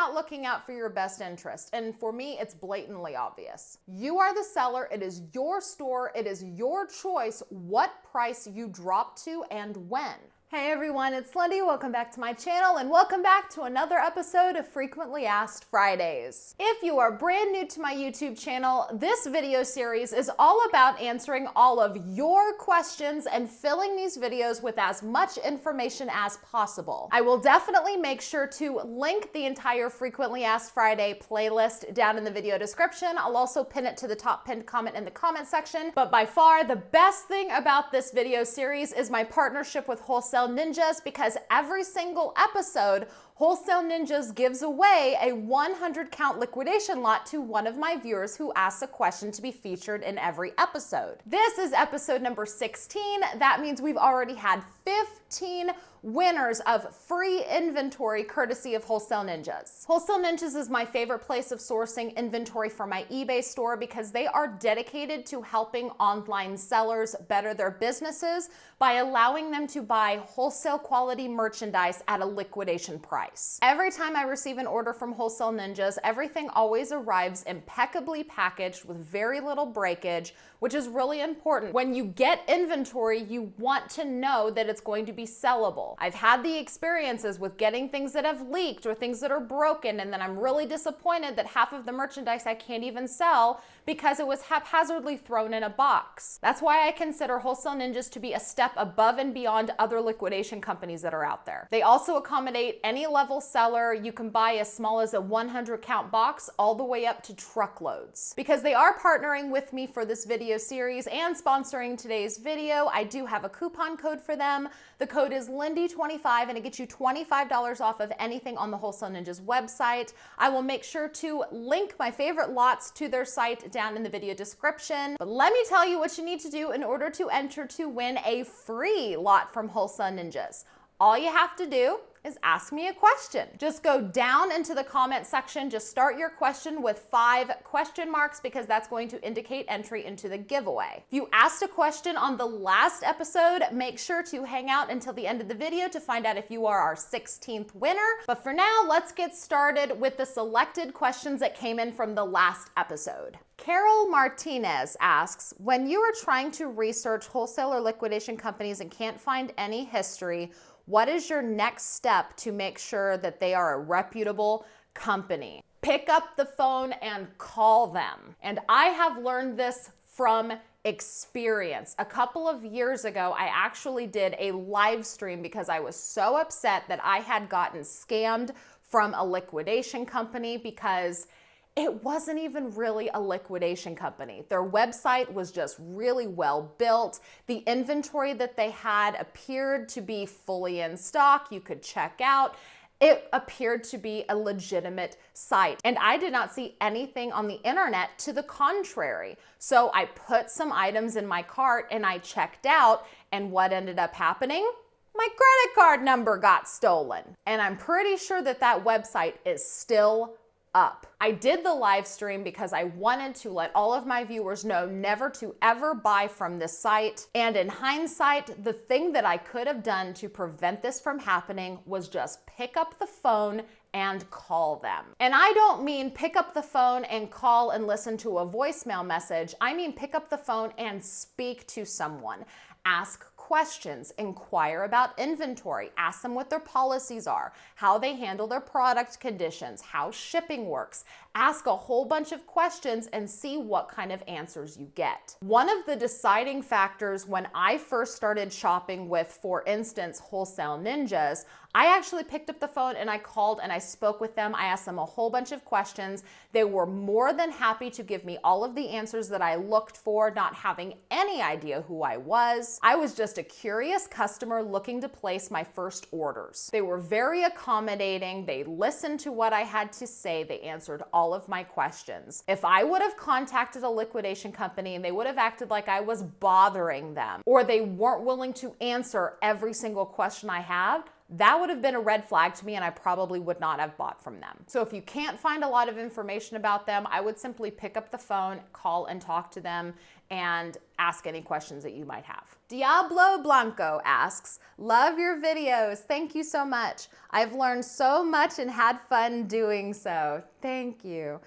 not looking out for your best interest. And for me, it's blatantly obvious. You are the seller. It is your store. It is your choice what price you drop to and when. Hey everyone, it's Lindey. Welcome back to my channel and welcome back to another episode of Frequently Asked Fridays. If you are brand new to my YouTube channel, this video series is all about answering all of your questions and filling these videos with as much information as possible. I will definitely make sure to link the entire Frequently Asked Friday playlist down in the video description. I'll also pin it to the top pinned comment in the comment section. But by far, the best thing about this video series is my partnership with Wholesale Ninjas, because every single episode, Wholesale Ninjas gives away a 100 count liquidation lot to one of my viewers who asks a question to be featured in every episode. This is episode number 16. That means we've already had 15 winners of free inventory courtesy of Wholesale Ninjas. Wholesale Ninjas is my favorite place of sourcing inventory for my eBay store because they are dedicated to helping online sellers better their businesses by allowing them to buy wholesale quality merchandise at a liquidation price. Every time I receive an order from Wholesale Ninjas, everything always arrives impeccably packaged with very little breakage, which is really important. When you get inventory, you want to know that it's going to be sellable. I've had the experiences with getting things that have leaked or things that are broken, and then I'm really disappointed that half of the merchandise I can't even sell because it was haphazardly thrown in a box. That's why I consider Wholesale Ninjas to be a step above and beyond other liquidation companies that are out there. They also accommodate any level seller. You can buy as small as a 100 count box all the way up to truckloads. Because they are partnering with me for this video series and sponsoring today's video, I do have a coupon code for them. The code is Lindey25 and it gets you $25 off of anything on the Wholesale Ninjas website. I will make sure to link my favorite lots to their site down in the video description. But let me tell you what you need to do in order to enter to win a free lot from Wholesale Ninjas. All you have to do is ask me a question. Just go down into the comment section. Just start your question with 5 question marks because that's going to indicate entry into the giveaway. If you asked a question on the last episode, make sure to hang out until the end of the video to find out if you are our 16th winner. But for now, let's get started with the selected questions that came in from the last episode. Carol Martinez asks, when you are trying to research wholesaler liquidation companies and can't find any history, what is your next step to make sure that they are a reputable company? Pick up the phone and call them. And I have learned this from experience. A couple of years ago, I actually did a live stream because I was so upset that I had gotten scammed from a liquidation company because it wasn't even really a liquidation company. Their website was just really well built. The inventory that they had appeared to be fully in stock. You could check out. It appeared to be a legitimate site. And I did not see anything on the internet to the contrary. So I put some items in my cart and I checked out. And what ended up happening? My credit card number got stolen. And I'm pretty sure that that website is still up. I did the live stream because I wanted to let all of my viewers know never to ever buy from this site. And in hindsight, the thing that I could have done to prevent this from happening was just pick up the phone and call them. And I don't mean pick up the phone and call and listen to a voicemail message. I mean pick up the phone and speak to someone. Ask questions, inquire about inventory, ask them what their policies are, how they handle their product conditions, how shipping works. Ask a whole bunch of questions and see what kind of answers you get. One of the deciding factors when I first started shopping with, for instance, Wholesale Ninjas, I actually picked up the phone and I called and I spoke with them. I asked them a whole bunch of questions. They were more than happy to give me all of the answers that I looked for, not having any idea who I was. I was just a curious customer looking to place my first orders. They were very accommodating. They listened to what I had to say. They answered all of my questions. If I would have contacted a liquidation company and they would have acted like I was bothering them, or they weren't willing to answer every single question I had, that would have been a red flag to me and I probably would not have bought from them. So if you can't find a lot of information about them, I would simply pick up the phone, call and talk to them and ask any questions that you might have. Diablo Blanco asks, love your videos. Thank you so much. I've learned so much and had fun doing so. Thank you.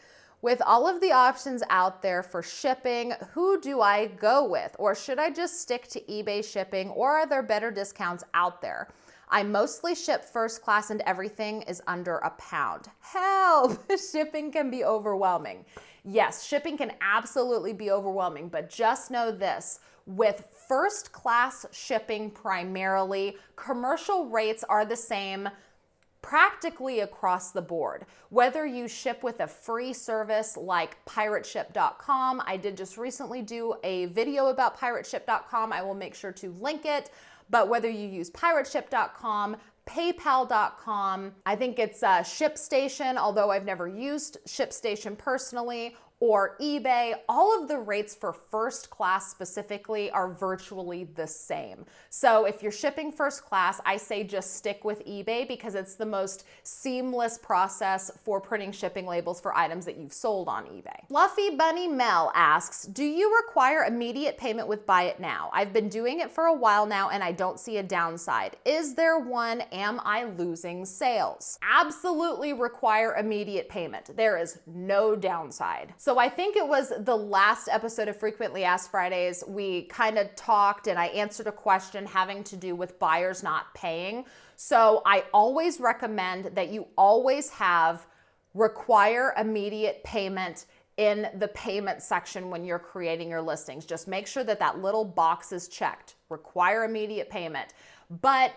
With all of the options out there for shipping, who do I go with? Or should I just stick to eBay shipping, or are there better discounts out there? I mostly ship first class and everything is under £1. Help! Shipping can be overwhelming. Yes, shipping can absolutely be overwhelming, but just know this. With first class shipping primarily, commercial rates are the same practically across the board. Whether you ship with a free service like pirateship.com, I did just recently do a video about pirateship.com. I will make sure to link it. But whether you use pirateship.com, paypal.com, I think it's ShipStation, although I've never used ShipStation personally, or eBay, all of the rates for first class specifically are virtually the same. So if you're shipping first class, I say just stick with eBay because it's the most seamless process for printing shipping labels for items that you've sold on eBay. Fluffy Bunny Mel asks, do you require immediate payment with Buy It Now? I've been doing it for a while now and I don't see a downside. Is there one? Am I losing sales? Absolutely require immediate payment. There is no downside. So I think it was the last episode of Frequently Asked Fridays, we kind of talked and I answered a question having to do with buyers not paying. So I always recommend that you always have require immediate payment in the payment section when you're creating your listings. Just make sure that that little box is checked, require immediate payment. But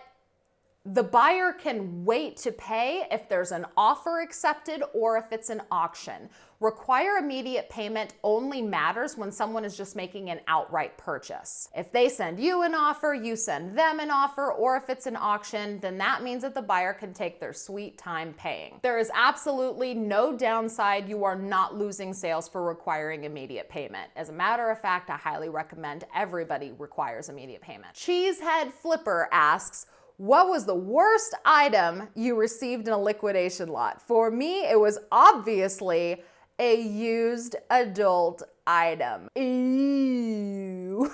the buyer can wait to pay if there's an offer accepted or if it's an auction. Require immediate payment only matters when someone is just making an outright purchase. If they send you an offer, you send them an offer, or if it's an auction, then that means that the buyer can take their sweet time paying. There is absolutely no downside. You are not losing sales for requiring immediate payment. As a matter of fact, I highly recommend everybody requires immediate payment. Cheesehead Flipper asks, what was the worst item you received in a liquidation lot? For me, it was obviously a used adult item. Ew.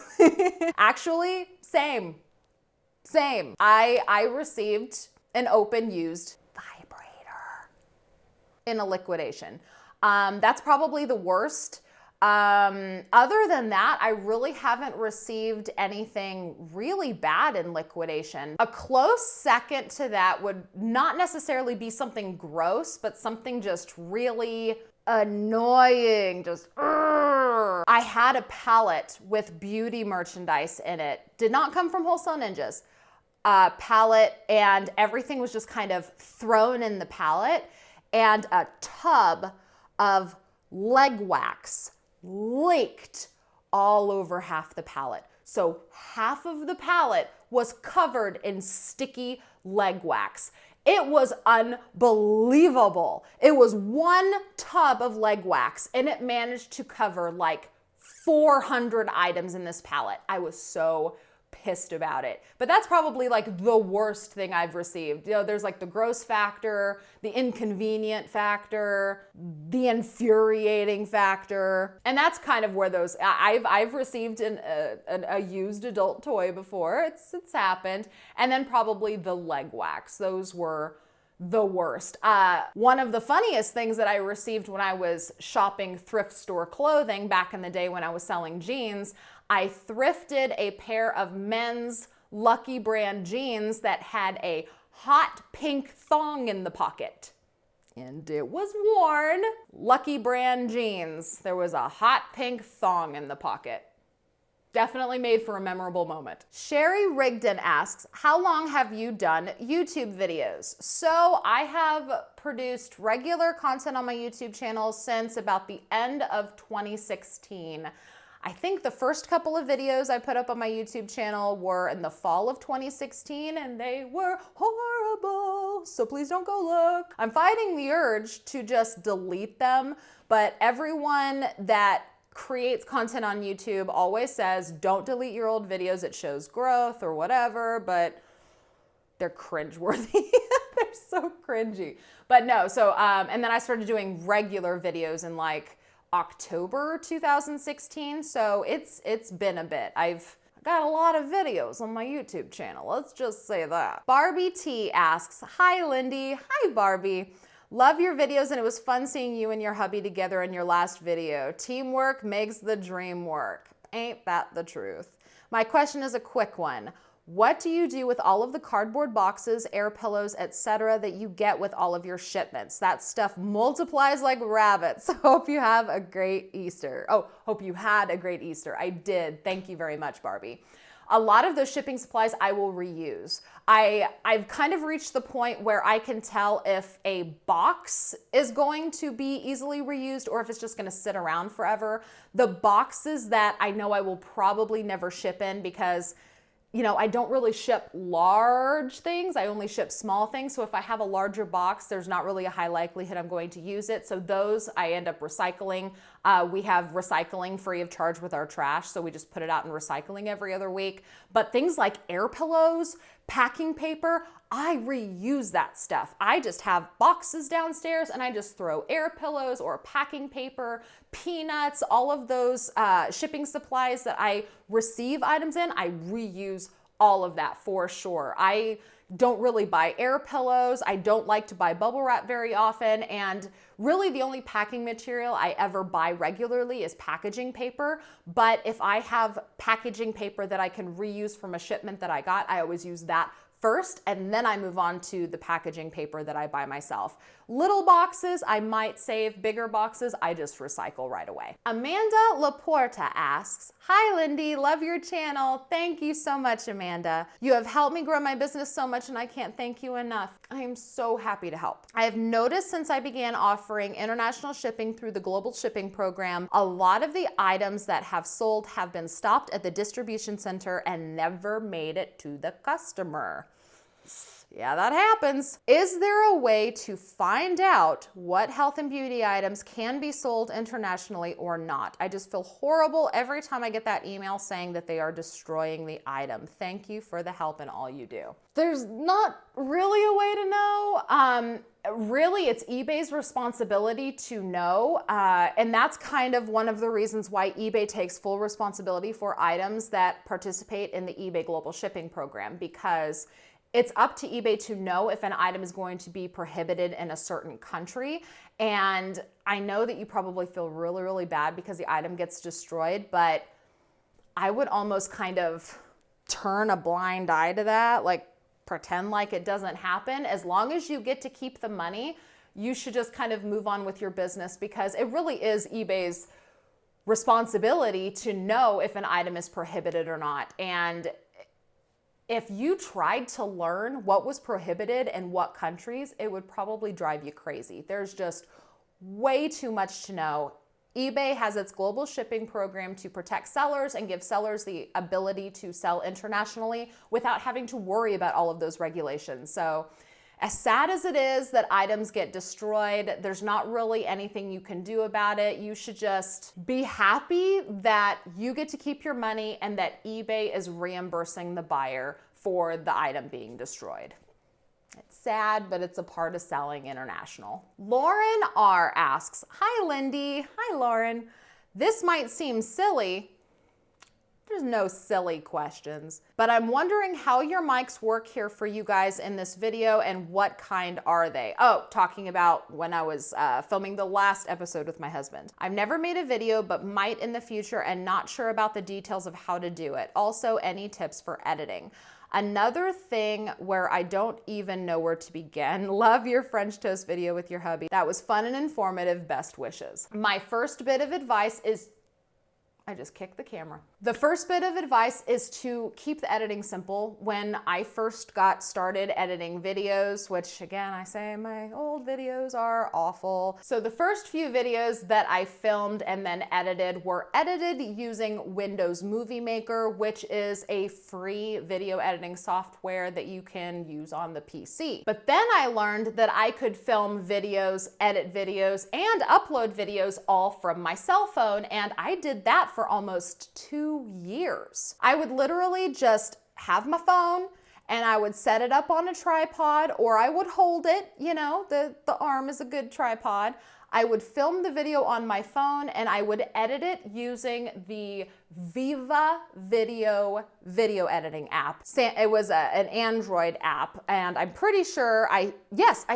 Actually, same. I received an open used vibrator in a liquidation. That's probably the worst. Other than that, I really haven't received anything really bad in liquidation. A close second to that would not necessarily be something gross, but something just really annoying, just I had a pallet with beauty merchandise in it. Did not come from Wholesale Ninjas. Pallet, and everything was just kind of thrown in the pallet, and a tub of leg wax leaked all over half the pallet. So half of the pallet was covered in sticky leg wax. It was unbelievable. It was one tub of leg wax and it managed to cover like 400 items in this pallet. I was so pissed about it. But that's probably like the worst thing I've received. You know, there's like the gross factor, the inconvenient factor, the infuriating factor. And that's kind of where those, I've received a used adult toy before. It's happened. And then probably the leg wax. Those were the worst. One of the funniest things that I received when I was shopping thrift store clothing back in the day when I was selling jeans, I thrifted a pair of men's Lucky brand jeans that had a hot pink thong in the pocket. And it was worn. Lucky brand jeans. There was a hot pink thong in the pocket. Definitely made for a memorable moment. Sherry Rigdon asks, how long have you done YouTube videos? So I have produced regular content on my YouTube channel since about the end of 2016. I think the first couple of videos I put up on my YouTube channel were in the fall of 2016 and they were horrible, so please don't go look. I'm fighting the urge to just delete them, but everyone that creates content on YouTube always says, don't delete your old videos, it shows growth or whatever, but they're cringeworthy. They're so cringy. But no, so, and then I started doing regular videos in like October 2016. So it's been a bit. I've got a lot of videos on my YouTube channel. Let's just say that. Barbie T asks, hi Lindey. Hi Barbie. Love your videos and it was fun seeing you and your hubby together in your last video. Teamwork makes the dream work. Ain't that the truth? My question is a quick one. What do you do with all of the cardboard boxes, air pillows, etc. that you get with all of your shipments? That stuff multiplies like rabbits. Hope you have a great Easter. Oh, hope you had a great Easter. I did. Thank you very much, Barbie. A lot of those shipping supplies I will reuse. I've kind of reached the point where I can tell if a box is going to be easily reused or if it's just gonna sit around forever. The boxes that I know I will probably never ship in because you know, I don't really ship large things. I only ship small things. So if I have a larger box, there's not really a high likelihood I'm going to use it. So those I end up recycling. We have recycling free of charge with our trash. So we just put it out in recycling every other week. But things like air pillows, packing paper, I reuse that stuff. I just have boxes downstairs and I just throw air pillows or packing paper, peanuts, all of those shipping supplies that I receive items in, I reuse all of that for sure. I don't really buy air pillows. I don't like to buy bubble wrap very often. And really the only packing material I ever buy regularly is packaging paper. But if I have packaging paper that I can reuse from a shipment that I got, I always use that first, and then I move on to the packaging paper that I buy myself. Little boxes, I might save. Bigger boxes, I just recycle right away. Amanda Laporta asks, hi Lindey, love your channel. Thank you so much, Amanda. You have helped me grow my business so much and I can't thank you enough. I am so happy to help. I have noticed since I began offering international shipping through the global shipping program, a lot of the items that have sold have been stopped at the distribution center and never made it to the customer. Yeah, that happens. Is there a way to find out what health and beauty items can be sold internationally or not? I just feel horrible every time I get that email saying that they are destroying the item. Thank you for the help and all you do. There's not really a way to know. Really, it's eBay's responsibility to know. And that's kind of one of the reasons why eBay takes full responsibility for items that participate in the eBay Global Shipping Program, because it's up to eBay to know if an item is going to be prohibited in a certain country. And I know that you probably feel really, really bad because the item gets destroyed, but I would almost kind of turn a blind eye to that, like pretend like it doesn't happen. As long as you get to keep the money, you should just kind of move on with your business, because it really is eBay's responsibility to know if an item is prohibited or not. And if you tried to learn what was prohibited in what countries, it would probably drive you crazy. There's just way too much to know. eBay has its global shipping program to protect sellers and give sellers the ability to sell internationally without having to worry about all of those regulations. So as sad as it is that items get destroyed, there's not really anything you can do about it. You should just be happy that you get to keep your money and that eBay is reimbursing the buyer for the item being destroyed. It's sad, but it's a part of selling international. Lauren R asks, hi Lindey. Hi Lauren. This might seem silly. There's no silly questions, but I'm wondering how your mics work here for you guys in this video and what kind are they? Oh, talking about when I was filming the last episode with my husband. I've never made a video, but might in the future and not sure about the details of how to do it. Also, any tips for editing? Another thing where I don't even know where to begin. Love your French toast video with your hubby. That was fun and informative. Best wishes. My first bit of advice is I just kicked the camera. The first bit of advice is to keep the editing simple. When I first got started editing videos, which again, I say my old videos are awful. So the first few videos that I filmed and then edited were edited using Windows Movie Maker, which is a free video editing software that you can use on the PC. But then I learned that I could film videos, edit videos, and upload videos all from my cell phone, and I did that for almost 2 years. I would literally just have my phone and I would set it up on a tripod, or I would hold it, you know, the arm is a good tripod. I would film the video on my phone and I would edit it using the Viva video editing app. It was an Android app, and I'm pretty sure I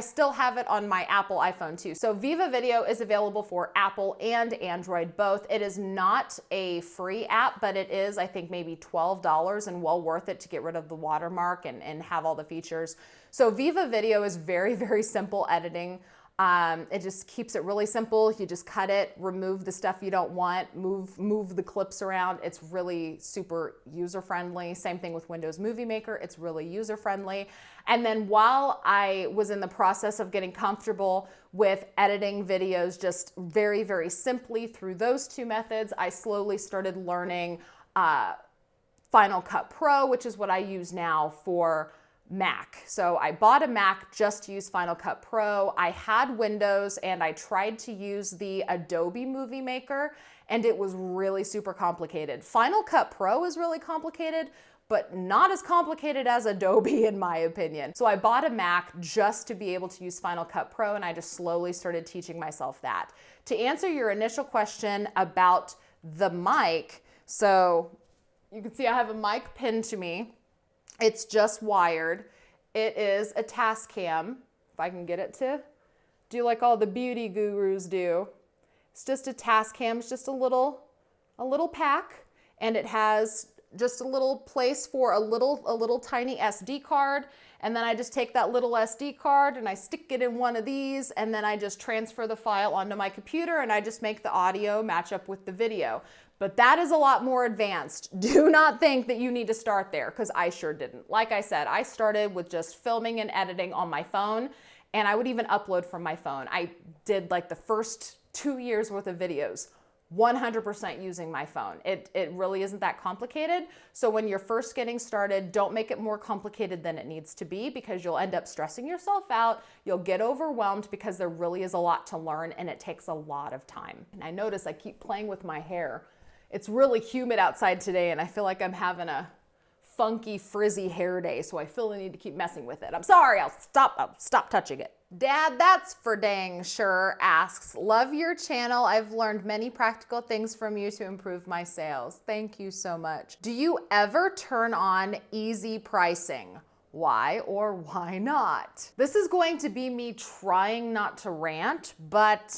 still have it on my Apple iPhone too. So Viva Video is available for Apple and Android both. It is not a free app, but it is, I think, maybe $12 and well worth it to get rid of the watermark and have all the features. So Viva Video is very, very simple editing. It just keeps it really simple. You just cut it, remove the stuff you don't want, move the clips around. It's really super user-friendly. Same thing with Windows Movie Maker. It's really user-friendly. And then while I was in the process of getting comfortable with editing videos just very, very simply through those two methods, I slowly started learning Final Cut Pro, which is what I use now for Mac. So I bought a Mac just to use Final Cut Pro. I had Windows and I tried to use the Adobe Movie Maker, and it was really super complicated. Final Cut Pro is really complicated, but not as complicated as Adobe in my opinion. So I bought a Mac just to be able to use Final Cut Pro, and I just slowly started teaching myself that. To answer your initial question about the mic, so you can see I have a mic pinned to me. It's just wired. It is a Tascam, if I can get it to do like all the beauty gurus do. It's just a Tascam, it's just a little pack, and it has just a little place for a little tiny SD card. And then I just take that little SD card and I stick it in one of these, and then I just transfer the file onto my computer, and I just make the audio match up with the video. But that is a lot more advanced. Do not think that you need to start there, because I sure didn't. Like I said, I started with just filming and editing on my phone, and I would even upload from my phone. I did like the first 2 years worth of videos 100% using my phone. It really isn't that complicated. So when you're first getting started, don't make it more complicated than it needs to be, because you'll end up stressing yourself out. You'll get overwhelmed because there really is a lot to learn, and it takes a lot of time. And I notice I keep playing with my hair. It's really humid outside today, and I feel like I'm having a funky, frizzy hair day, so I feel the need to keep messing with it. I'm sorry, I'll stop touching it. Dad, that's for dang sure asks, love your channel. I've learned many practical things from you to improve my sales. Thank you so much. Do you ever turn on easy pricing? Why or why not? This is going to be me trying not to rant, but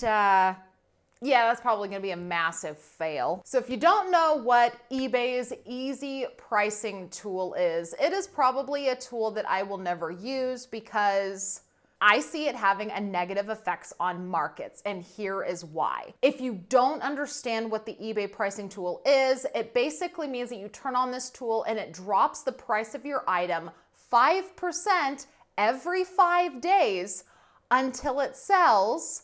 yeah, that's probably gonna be a massive fail. So if you don't know what eBay's easy pricing tool is, it is probably a tool that I will never use because I see it having a negative effects on markets, and here is why. If you don't understand what the eBay pricing tool is, it basically means that you turn on this tool and it drops the price of your item 5% every 5 days until it sells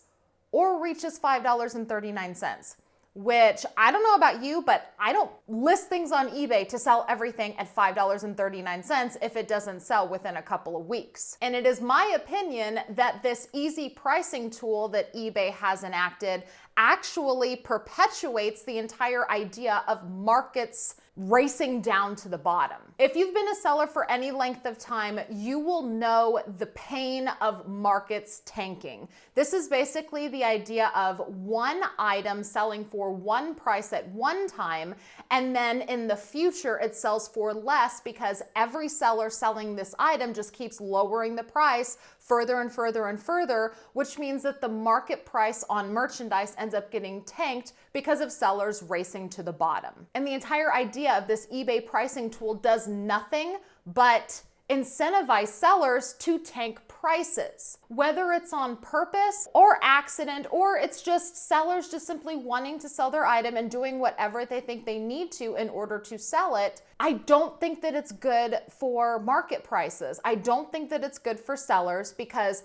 or reaches $5.39, which I don't know about you, but I don't list things on eBay to sell everything at $5.39 if it doesn't sell within a couple of weeks. And it is my opinion that this easy pricing tool that eBay has enacted actually perpetuates the entire idea of markets racing down to the bottom. If you've been a seller for any length of time, you will know the pain of markets tanking. This is basically the idea of one item selling for one price at one time, and then in the future it sells for less because every seller selling this item just keeps lowering the price further and further and further, which means that the market price on merchandise ends up getting tanked because of sellers racing to the bottom. And the entire idea of this eBay pricing tool does nothing but incentivize sellers to tank prices, whether it's on purpose or accident, or it's just sellers just simply wanting to sell their item and doing whatever they think they need to in order to sell it. I don't think that it's good for market prices. I don't think that it's good for sellers, because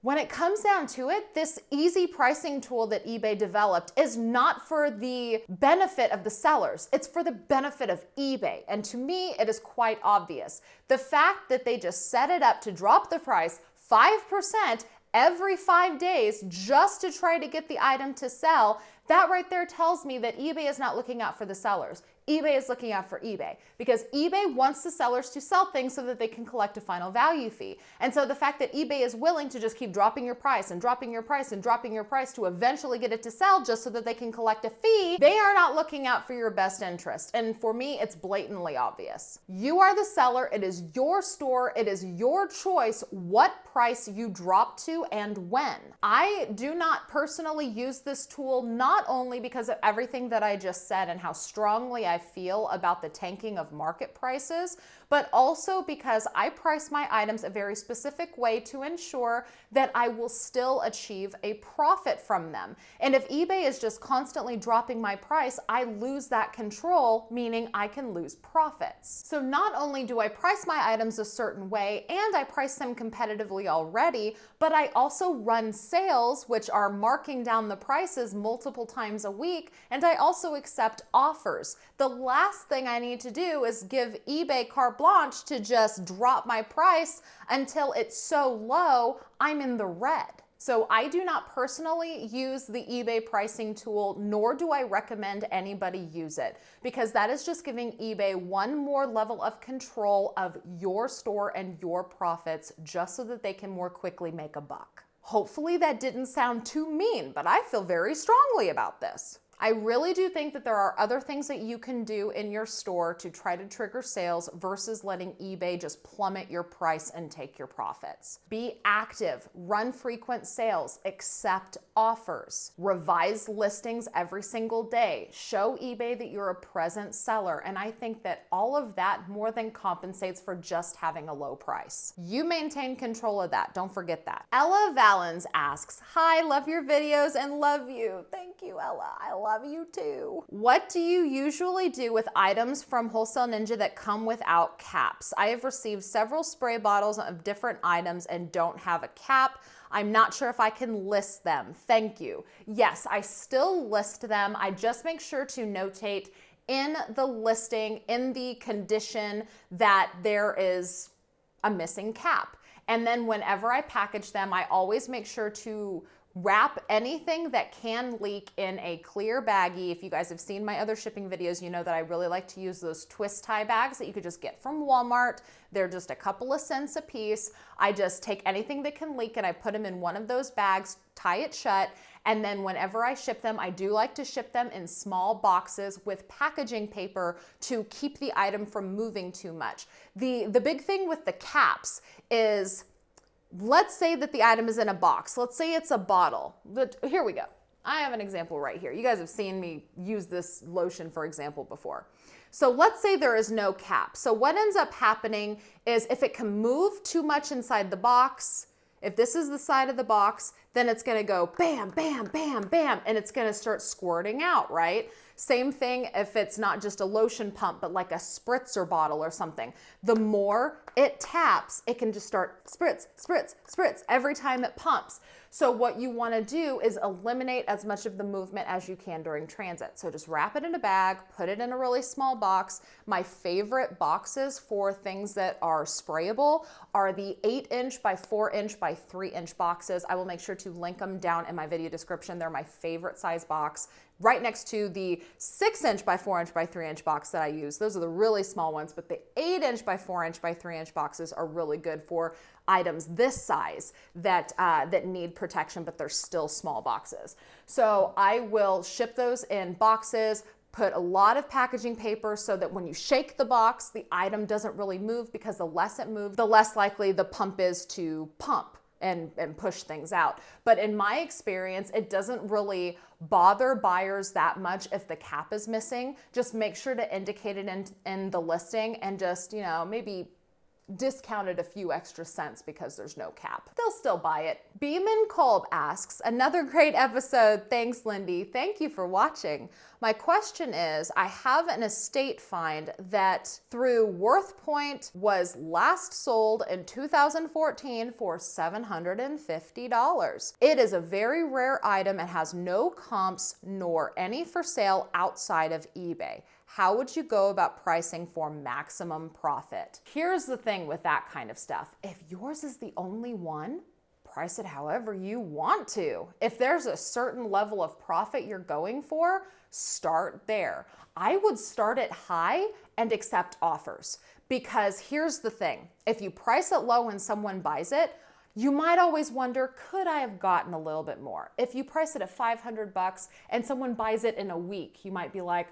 when it comes down to it, this easy pricing tool that eBay developed is not for the benefit of the sellers. It's for the benefit of eBay. And to me, it is quite obvious. The fact that they just set it up to drop the price 5% every 5 days just to try to get the item to sell, that right there tells me that eBay is not looking out for the sellers. eBay is looking out for eBay because eBay wants the sellers to sell things so that they can collect a final value fee. And so the fact that eBay is willing to just keep dropping your price and dropping your price and dropping your price to eventually get it to sell just so that they can collect a fee, they are not looking out for your best interest. And for me, it's blatantly obvious. You are the seller. It is your store. It is your choice what price you drop to and when. I do not personally use this tool, not only because of everything that I just said and how strongly I feel about the tanking of market prices, but also because I price my items a very specific way to ensure that I will still achieve a profit from them. And if eBay is just constantly dropping my price, I lose that control, meaning I can lose profits. So not only do I price my items a certain way and I price them competitively already, but I also run sales, which are marking down the prices multiple times a week, and I also accept offers. The last thing I need to do is give eBay carte blanche to just drop my price until it's so low I'm in the red. So I do not personally use the eBay pricing tool, nor do I recommend anybody use it, because that is just giving eBay one more level of control of your store and your profits just so that they can more quickly make a buck. Hopefully that didn't sound too mean, but I feel very strongly about this. I really do think that there are other things that you can do in your store to try to trigger sales versus letting eBay just plummet your price and take your profits. Be active, run frequent sales, accept offers, revise listings every single day, show eBay that you're a present seller, and I think that all of that more than compensates for just having a low price. You maintain control of that, don't forget that. Ella Valens asks, "Hi, love your videos and love you." Thank you, Ella. I love you too. What do you usually do with items from Wholesale Ninja that come without caps? I have received several spray bottles of different items and don't have a cap. I'm not sure if I can list them. Thank you. Yes, I still list them. I just make sure to notate in the listing, in the condition, that there is a missing cap. And then whenever I package them, I always make sure to wrap anything that can leak in a clear baggie. If you guys have seen my other shipping videos, you know that I really like to use those twist tie bags that you could just get from Walmart. They're just a couple of cents a piece. I just take anything that can leak and I put them in one of those bags, tie it shut, and then whenever I ship them, I do like to ship them in small boxes with packaging paper to keep the item from moving too much. The big thing with the caps is, let's say that the item is in a box. Let's say it's a bottle. But here we go. I have an example right here. You guys have seen me use this lotion, for example, before. So let's say there is no cap. So what ends up happening is if it can move too much inside the box, if this is the side of the box, then it's gonna go bam, bam, bam, bam, and it's gonna start squirting out, right? Same thing if it's not just a lotion pump, but like a spritzer bottle or something. The more it taps, it can just start spritz, spritz, spritz every time it pumps. So what you want to do is eliminate as much of the movement as you can during transit. So just wrap it in a bag, put it in a really small box. My favorite boxes for things that are sprayable are the 8-inch by 4-inch by 3-inch boxes. I will make sure to link them down in my video description. They're my favorite size box, right next to the 6-inch by 4-inch by 3-inch box that I use. Those are the really small ones, but the 8-inch by 4-inch by 3-inch boxes are really good for items this size that need protection, but they're still small boxes. So I will ship those in boxes, put a lot of packaging paper so that when you shake the box, the item doesn't really move, because the less it moves, the less likely the pump is to pump and push things out. But in my experience, it doesn't really bother buyers that much if the cap is missing. Just make sure to indicate it in the listing and just, you know, maybe discounted a few extra cents because there's no cap. They'll still buy it. Beeman Kolb asks, "Another great episode. Thanks, Lindey. Thank you for watching. My question is, I have an estate find that through WorthPoint was last sold in 2014 for $750. It is a very rare item and has no comps nor any for sale outside of eBay. How would you go about pricing for maximum profit?" Here's the thing with that kind of stuff. If yours is the only one, price it however you want to. If there's a certain level of profit you're going for, start there. I would start it high and accept offers, because here's the thing. If you price it low and someone buys it, you might always wonder, could I have gotten a little bit more? If you price it at $500 and someone buys it in a week, you might be like,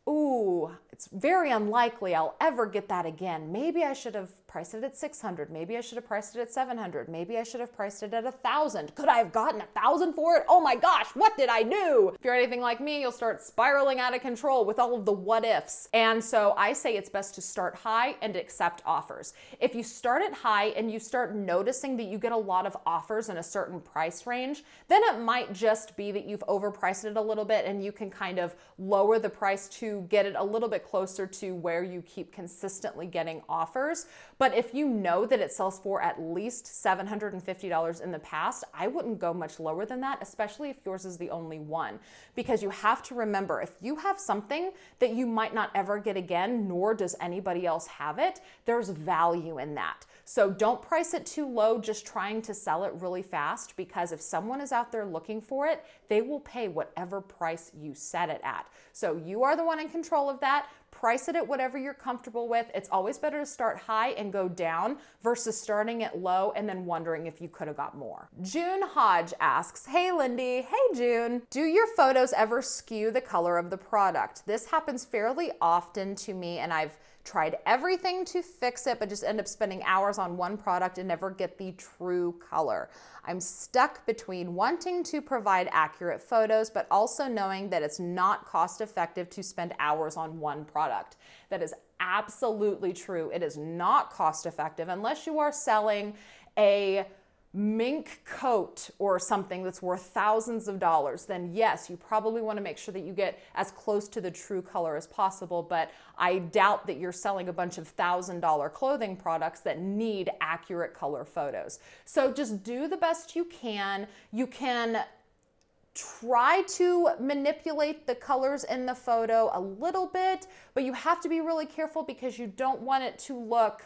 ooh, it's very unlikely I'll ever get that again. Maybe I should have priced it at $600. Maybe I should have priced it at $700. Maybe I should have priced it at $1,000. Could I have gotten $1,000 for it? Oh my gosh, what did I do? If you're anything like me, you'll start spiraling out of control with all of the what ifs. And so I say it's best to start high and accept offers. If you start it high and you start noticing that you get a lot of offers in a certain price range, then it might just be that you've overpriced it a little bit and you can kind of lower the price to get it a little bit closer to where you keep consistently getting offers. But if you know that it sells for at least $750 in the past, I wouldn't go much lower than that, especially if yours is the only one. Because you have to remember, if you have something that you might not ever get again, nor does anybody else have it, there's value in that. So don't price it too low just trying to sell it really fast, because if someone is out there looking for it, they will pay whatever price you set it at. So you are the one in control of that. Price it at whatever you're comfortable with. It's always better to start high and go down versus starting it low and then wondering if you could have got more. June Hodge asks, hey Lindey, hey June, do your photos ever skew the color of the product? This happens fairly often to me, and I've tried everything to fix it, but just end up spending hours on one product and never get the true color. I'm stuck between wanting to provide accurate photos, but also knowing that it's not cost effective to spend hours on one product. That is absolutely true. It is not cost effective unless you are selling a mink coat or something that's worth thousands of dollars. Then yes, you probably want to make sure that you get as close to the true color as possible, but I doubt that you're selling a bunch of $1,000 clothing products that need accurate color photos. So just do the best you can. You can try to manipulate the colors in the photo a little bit, but you have to be really careful because you don't want it to look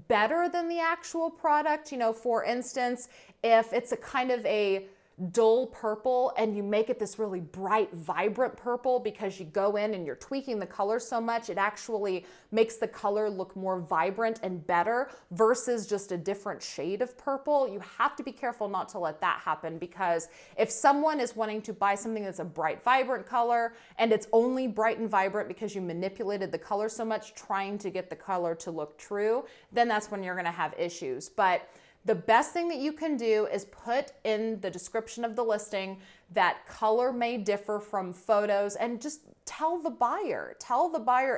better than the actual product. You know, for instance, if it's a kind of a dull purple and you make it this really bright, vibrant purple because you go in and you're tweaking the color so much, it actually makes the color look more vibrant and better versus just a different shade of purple. You have to be careful not to let that happen, because if someone is wanting to buy something that's a bright, vibrant color and it's only bright and vibrant because you manipulated the color so much trying to get the color to look true, then that's when you're going to have issues. But the best thing that you can do is put in the description of the listing that color may differ from photos, and just tell the buyer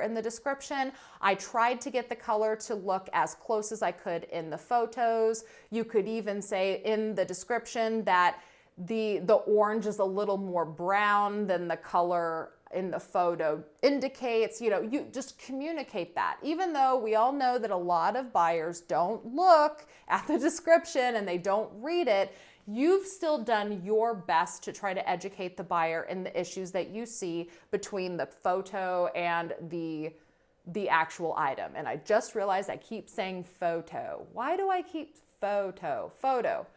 in the description, I tried to get the color to look as close as I could in the photos. You could even say in the description that the orange is a little more brown than the color in the photo indicates. You know, you just communicate that. Even though we all know that a lot of buyers don't look at the description and they don't read it, you've still done your best to try to educate the buyer in the issues that you see between the photo and the actual item. And I just realized I keep saying photo. Why do I keep photo? Photo.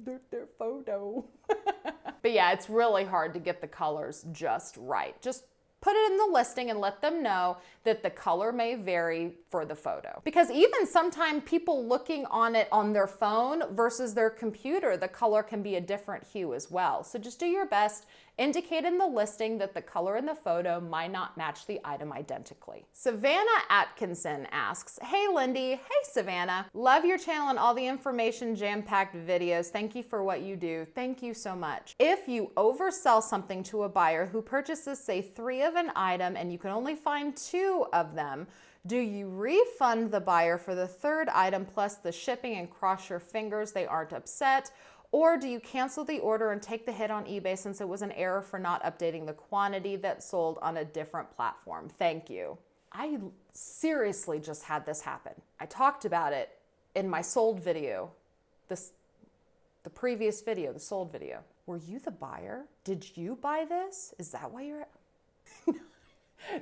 Their photo. But yeah, it's really hard to get the colors just right. Just put it in the listing and let them know that the color may vary for the photo. Because even sometimes people looking on it on their phone versus their computer, the color can be a different hue as well. So just do your best. Indicate in the listing that the color in the photo might not match the item identically. Savannah Atkinson asks, hey Lindey, hey Savannah, love your channel and all the information jam-packed videos. Thank you for what you do. Thank you so much. If you oversell something to a buyer who purchases, say, 3 of an item and you can only find 2 of them, do you refund the buyer for the 3rd item plus the shipping and cross your fingers they aren't upset? Or do you cancel the order and take the hit on eBay since it was an error for not updating the quantity that sold on a different platform? Thank you. I seriously just had this happen. I talked about it in my sold video, the previous video, the sold video. Were you the buyer? Did you buy this? Is that why you're...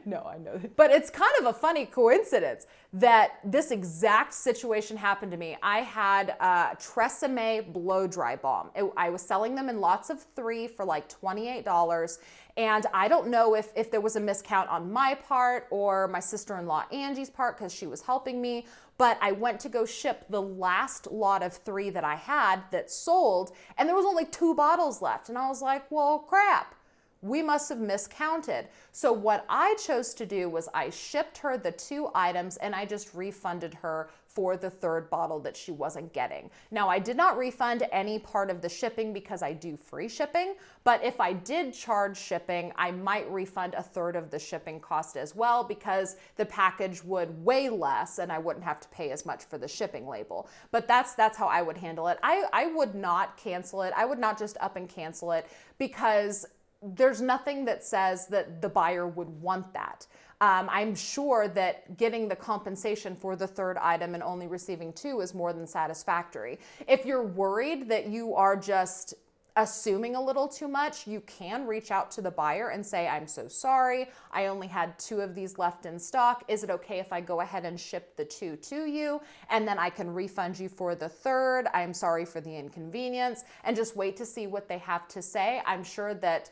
No, I know. But it's kind of a funny coincidence that this exact situation happened to me. I had a Tresemme blow dry balm. I was selling them in lots of 3 for like $28. And I don't know if there was a miscount on my part or my sister-in-law Angie's part because she was helping me. But I went to go ship the last lot of 3 that I had that sold, and there was only 2 bottles left. And I was like, well, crap. We must have miscounted. So what I chose to do was I shipped her the 2 items and I just refunded her for the 3rd bottle that she wasn't getting. Now, I did not refund any part of the shipping because I do free shipping, but if I did charge shipping, I might refund a 1/3 of the shipping cost as well because the package would weigh less and I wouldn't have to pay as much for the shipping label. But that's how I would handle it. I would not cancel it. I would not just up and cancel it because there's nothing that says that the buyer would want that. I'm sure that getting the compensation for the 3rd item and only receiving 2 is more than satisfactory. If you're worried that you are just assuming a little too much, you can reach out to the buyer and say, I'm so sorry, I only had 2 of these left in stock. Is it okay if I go ahead and ship the 2 to you? And then I can refund you for the 3rd. I'm sorry for the inconvenience, and just wait to see what they have to say. I'm sure that,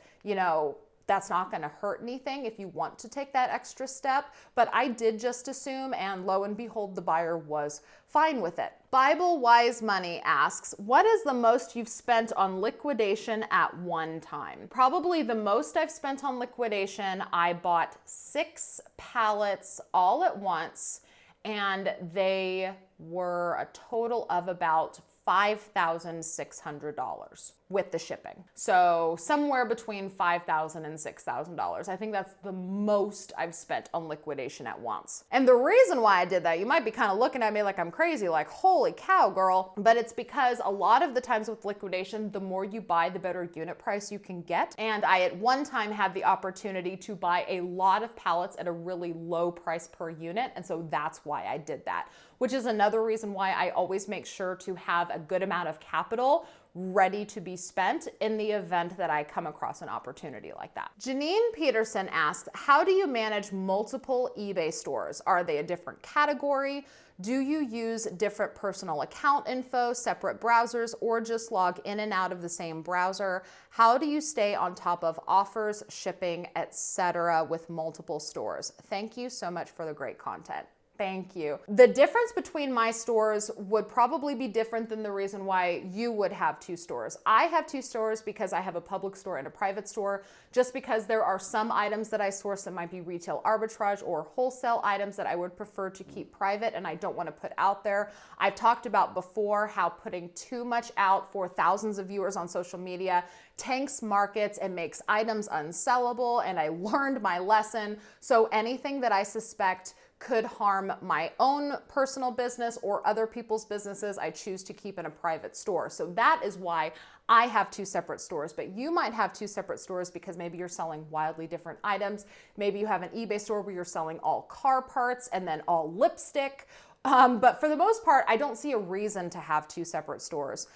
that's not going to hurt anything if you want to take that extra step. But I did just assume, and lo and behold, the buyer was fine with it. Bible Wise Money asks, what is the most you've spent on liquidation at one time? Probably the most I've spent on liquidation, I bought 6 pallets all at once, and they were a total of about $5,600 with the shipping. So somewhere between $5,000 and $6,000. I think that's the most I've spent on liquidation at once. And the reason why I did that, you might be kind of looking at me like I'm crazy, like, holy cow, girl. But it's because a lot of the times with liquidation, the more you buy, the better unit price you can get. And I at one time had the opportunity to buy a lot of pallets at a really low price per unit. And so that's why I did that, which is another reason why I always make sure to have a good amount of capital ready to be spent in the event that I come across an opportunity like that. Janine Peterson asked, how do you manage multiple eBay stores? Are they a different category? Do you use different personal account info, separate browsers, or just log in and out of the same browser? How do you stay on top of offers, shipping, etc. with multiple stores? Thank you so much for the great content. Thank you. The difference between my stores would probably be different than the reason why you would have 2 stores. I have 2 stores because I have a public store and a private store, just because there are some items that I source that might be retail arbitrage or wholesale items that I would prefer to keep private and I don't want to put out there. I've talked about before how putting too much out for thousands of viewers on social media tanks markets and makes items unsellable, and I learned my lesson. So anything that I suspect could harm my own personal business or other people's businesses, I choose to keep in a private store. So that is why I have 2 separate stores, but you might have 2 separate stores because maybe you're selling wildly different items. Maybe you have an eBay store where you're selling all car parts and then all lipstick. But for the most part, I don't see a reason to have 2 separate stores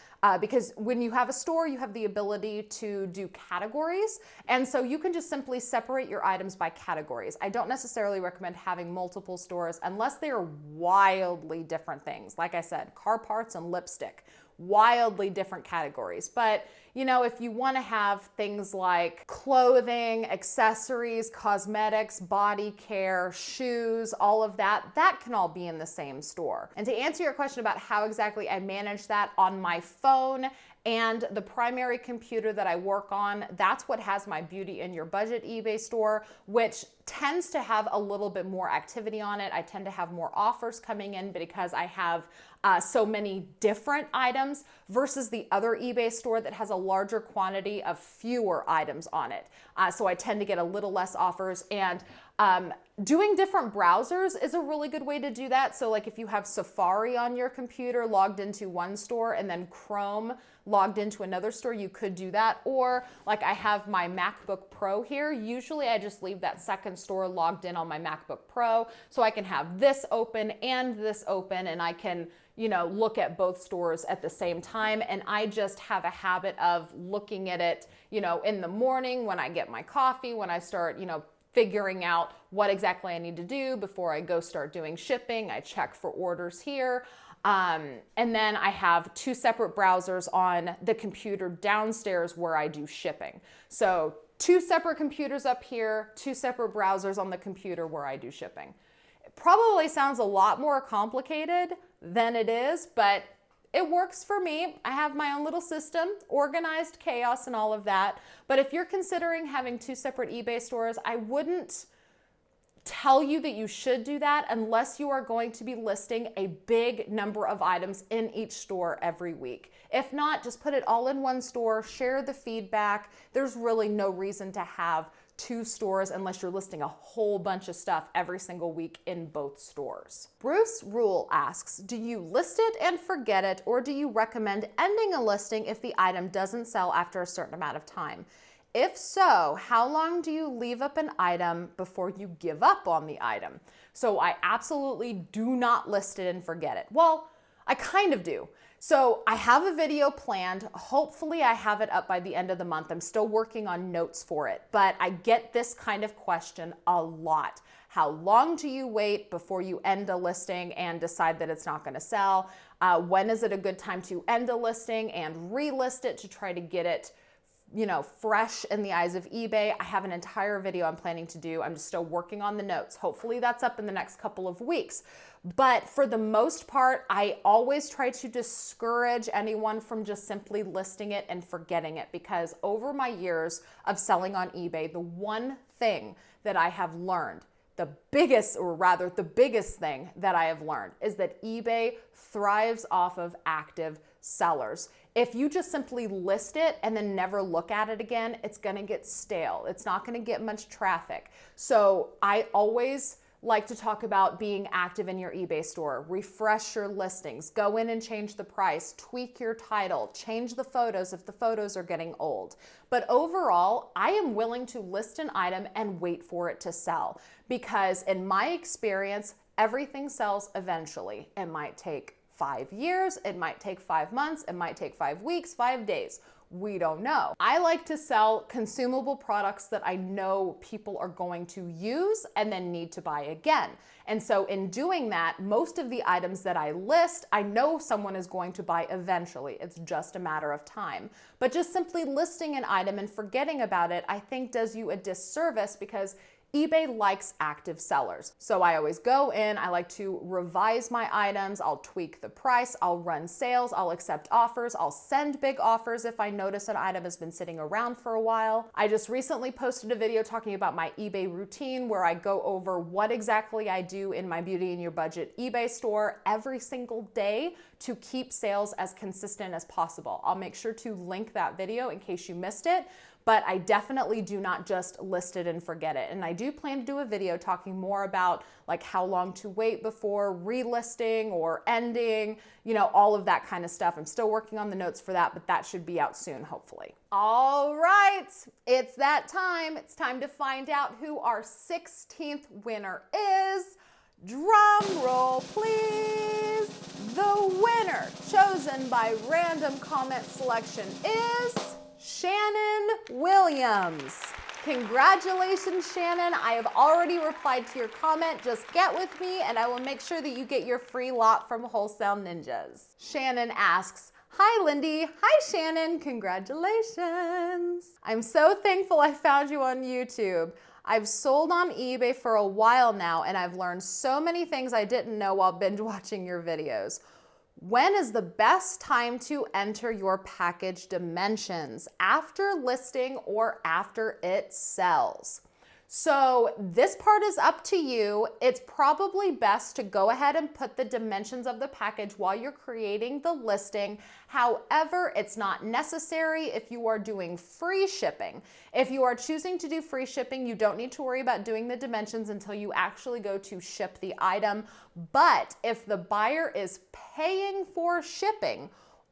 because when you have a store, you have the ability to do categories. And so you can just simply separate your items by categories. I don't necessarily recommend having multiple stores unless they are wildly different things. Like I said, car parts and lipstick, wildly different categories. But if you want to have things like clothing, accessories, cosmetics, body care, shoes, all of that, that can all be in the same store. And to answer your question about how exactly I manage that on my phone and the primary computer that I work on, that's what has my Beauty in Your Budget eBay store, which tends to have a little bit more activity on it. I tend to have more offers coming in because I have so many different items versus the other eBay store that has a larger quantity of fewer items on it. So I tend to get a little less offers, and doing different browsers is a really good way to do that. So like if you have Safari on your computer logged into one store and then Chrome logged into another store, you could do that. Or like I have my MacBook Pro here. Usually I just leave that second store logged in on my MacBook Pro so I can have this open and this open, and I can look at both stores at the same time. And I just have a habit of looking at it, in the morning when I get my coffee, when I start, figuring out what exactly I need to do before I go start doing shipping. I check for orders here. And then I have 2 separate browsers on the computer downstairs where I do shipping. So 2 separate computers up here, 2 separate browsers on the computer where I do shipping. It probably sounds a lot more complicated than it is, but it works for me. I have my own little system, organized chaos and all of that. But if you're considering having 2 separate eBay stores, I wouldn't tell you that you should do that unless you are going to be listing a big number of items in each store every week. If not, just put it all in one store, share the feedback. There's really no reason to have 2 stores unless you're listing a whole bunch of stuff every single week in both stores. Bruce Rule asks, do you list it and forget it, or do you recommend ending a listing if the item doesn't sell after a certain amount of time? If so, how long do you leave up an item before you give up on the item? So I absolutely do not list it and forget it. Well, I kind of do. So I have a video planned. Hopefully I have it up by the end of the month. I'm still working on notes for it, but I get this kind of question a lot. How long do you wait before you end a listing and decide that it's not going to sell? When is it a good time to end a listing and relist it to try to get it, fresh in the eyes of eBay? I have an entire video I'm planning to do. I'm just still working on the notes. Hopefully that's up in the next couple of weeks. But for the most part, I always try to discourage anyone from just simply listing it and forgetting it, because over my years of selling on eBay, the one thing that I have learned, the biggest thing that I have learned is that eBay thrives off of active sellers. If you just simply list it and then never look at it again, it's gonna get stale. It's not gonna get much traffic. So I always like to talk about being active in your eBay store. Refresh your listings, go in and change the price, tweak your title, change the photos if the photos are getting old. But overall, I am willing to list an item and wait for it to sell, because in my experience, everything sells eventually. It might take 5 years, it might take 5 months, it might take 5 weeks, 5 days. We don't know. I like to sell consumable products that I know people are going to use and then need to buy again. And so in doing that, most of the items that I list, I know someone is going to buy eventually. It's just a matter of time. But just simply listing an item and forgetting about it, I think does you a disservice, because eBay likes active sellers. So I always go in, I like to revise my items, I'll tweak the price, I'll run sales, I'll accept offers, I'll send big offers if I notice an item has been sitting around for a while. I just recently posted a video talking about my eBay routine where I go over what exactly I do in my Beauty in Your Budget eBay store every single day to keep sales as consistent as possible. I'll make sure to link that video in case you missed it. But I definitely do not just list it and forget it. And I do plan to do a video talking more about like how long to wait before relisting or ending, all of that kind of stuff. I'm still working on the notes for that, but that should be out soon, hopefully. All right, it's that time. It's time to find out who our 16th winner is. Drum roll, please. The winner, chosen by random comment selection, is Shannon Williams. Congratulations, Shannon. I have already replied to your comment. Just get with me and I will make sure that you get your free lot from Wholesale Ninjas. Shannon asks, hi, Lindey. Hi, Shannon. Congratulations. I'm so thankful I found you on YouTube. I've sold on eBay for a while now and I've learned so many things I didn't know while binge watching your videos. When is the best time to enter your package dimensions? After listing or after it sells? So this part is up to you. It's probably best to go ahead and put the dimensions of the package while you're creating the listing. However, it's not necessary if you are doing free shipping. If you are choosing to do free shipping, you don't need to worry about doing the dimensions until you actually go to ship the item. But if the buyer is paying for shipping,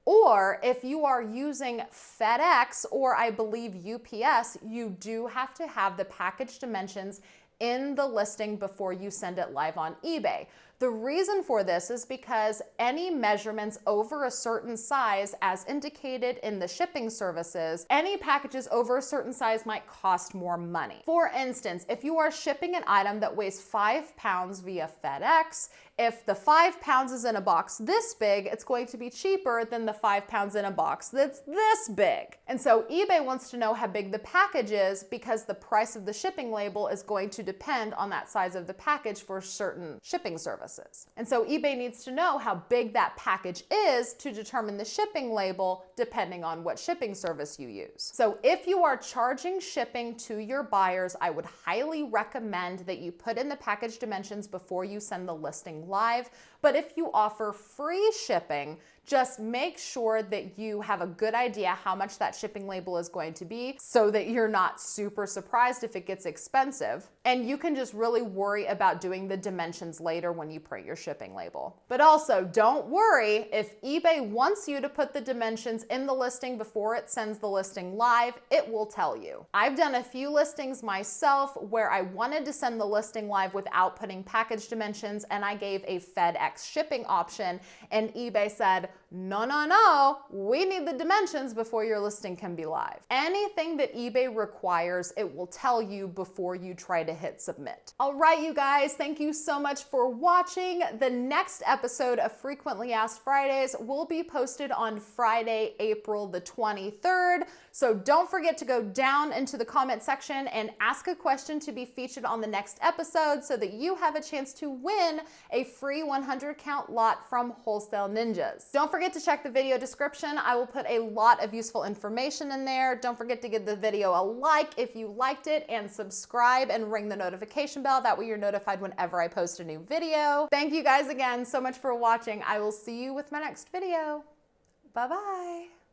or if you are using FedEx or I believe UPS, you do have to have the package dimensions in the listing before you send it live on eBay. The reason for this is because any measurements over a certain size, as indicated in the shipping services, any packages over a certain size might cost more money. For instance, if you are shipping an item that weighs 5 pounds via FedEx, if the 5 pounds is in a box this big, it's going to be cheaper than the 5 pounds in a box that's this big. And so eBay wants to know how big the package is because the price of the shipping label is going to depend on that size of the package for certain shipping services. And so eBay needs to know how big that package is to determine the shipping label depending on what shipping service you use. So if you are charging shipping to your buyers, I would highly recommend that you put in the package dimensions before you send the listing live. But if you offer free shipping, just make sure that you have a good idea how much that shipping label is going to be so that you're not super surprised if it gets expensive. And you can just really worry about doing the dimensions later when you print your shipping label. But also don't worry, if eBay wants you to put the dimensions in the listing before it sends the listing live, it will tell you. I've done a few listings myself where I wanted to send the listing live without putting package dimensions, and I gave a FedEx shipping option, and eBay said, no, we need the dimensions before your listing can be live. Anything that eBay requires, it will tell you before you try to hit submit. All right, you guys, thank you so much for watching. The next episode of Frequently Asked Fridays will be posted on Friday, April the 23rd. So don't forget to go down into the comment section and ask a question to be featured on the next episode so that you have a chance to win a free 100 count lot from Wholesale Ninjas. Don't forget to check the video description. I will put a lot of useful information in there. Don't forget to give the video a like if you liked it, and subscribe and ring the notification bell. That way you're notified whenever I post a new video. Thank you guys again so much for watching. I will see you with my next video. Bye-bye.